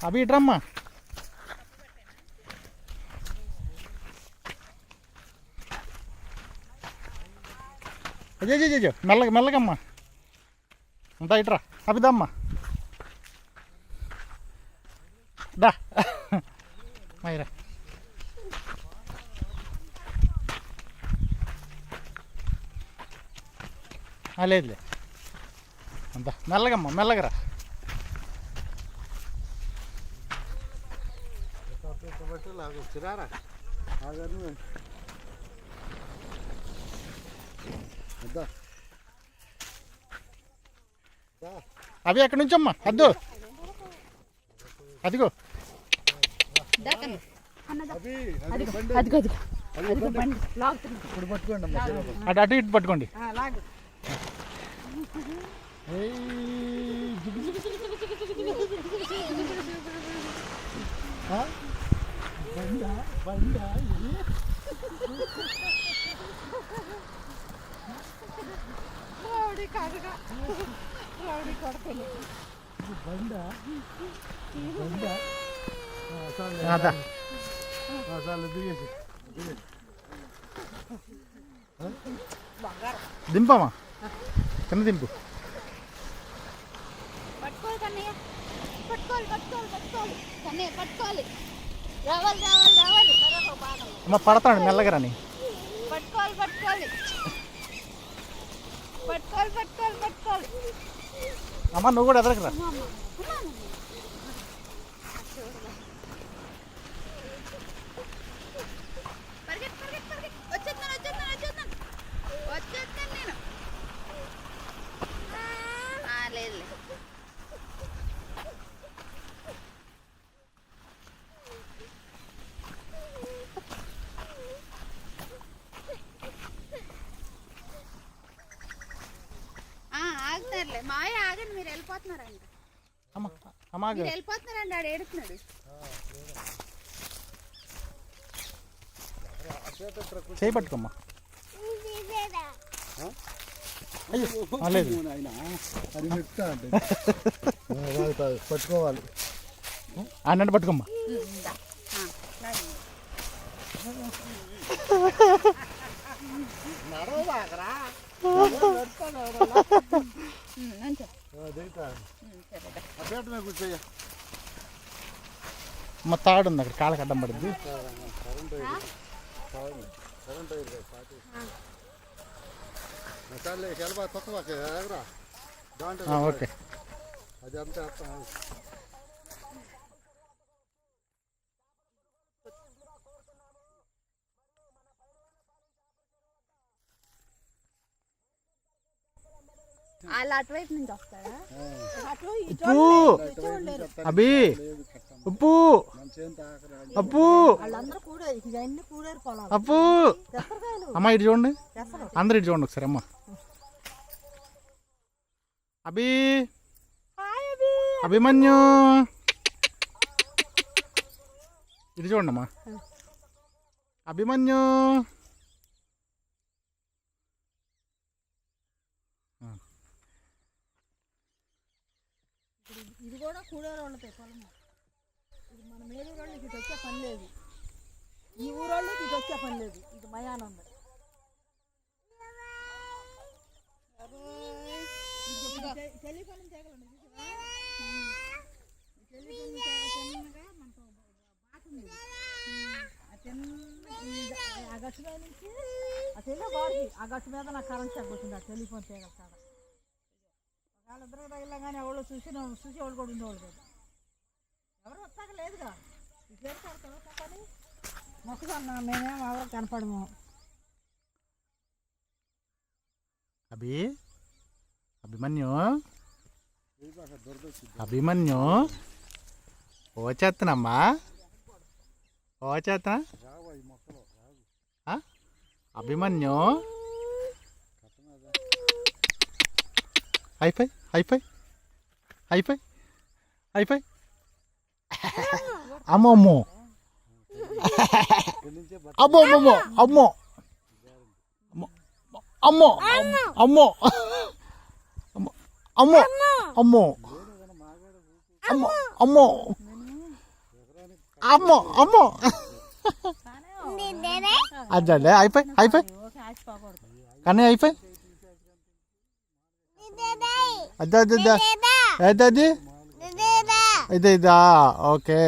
అవి ఇట్రమ్మా. అజయ్ మెల్లగా మెల్లగమ్మా. అంతా ఇట్రా అభిదమ్మా. డా మైరా. లేదులే అంతా మెల్లగమ్మా మెల్లగరా. అవి ఎక్కడి నుంచమ్మా అద్దు అదిగో అటు అటు ఇటు పట్టుకోండి. దింపమ్మా కింద దింపు. అమ్మ పడతాడు మెల్లగా రాని. అమ్మ నువ్వు కూడా ఎదరకరా. మాయ ఆగండి, మీరు వెళ్ళిపోతున్నారండి. వెళ్ళిపోతున్నారండి, ఆడు ఏడుస్తున్నాడు. చేయి పట్టుకోమ్మా. పట్టుకోవాలి అన్నట్టు పట్టుకోమ్మా. మా తాడు ఉంది అక్కడ, కాళ్ళకి అడ్డం పడుద్ది. ఓకే అభి ఉప్పు అప్పు అప్పు. అమ్మ ఇటు చూడండి, అందరు ఇటు చూడండి ఒకసారి. అమ్మ అభి అభిమన్యు ఇటు చూడండి అమ్మా. అభిమన్యు ఇది కూడా కూడేరు వాళ్ళతో పొలము. ఇది మన మేలూరోళ్ళకి ఇది వచ్చే పని లేదు, ఈ ఊరోళ్ళకి ఇది వచ్చే పని లేదు. ఇది మయానంద. టెలిఫోన్ తేగలండి, టెలిఫోన్ చిన్నగా మనకు బాగుంది. ఆ గచ్చు మీద నుంచి ఆ తెల్ల బాడీ, ఆ గచ్చు మీద నాకు కరెంట్ షాక్ వచ్చింది. ఆ టెలిఫోన్ తేగల కాడ వాళ్ళిద్దరూ తగిలినా కానీ ఎవరు చూసేవాళ్ళు కూడా ఉండేవాళ్ళు కదా. ఎవరు వస్తాక లేదుగా. ఇట్లా తప్పని మొక్కదన్నా మేమేం ఎవరు కనపడము. అభిమన్యు అభిమన్యు వచ్చేస్తానమ్మా, వచ్చేస్తా. Abhimanyu hi-fi hi-fi hi-fi hi-fi. అమ్మో అమ్మో అమ్మో అమ్మో అమ్మో అమ్మో అమ్మో అమ్మో అమ్మో అమ్మో అమ్మో అమ్మో అమ్మో అదండి అయిపోయి ఓకే ఆశపోకూడదు. కానీ అయిపోయి అదే అదే అదే ఇదా ఓకే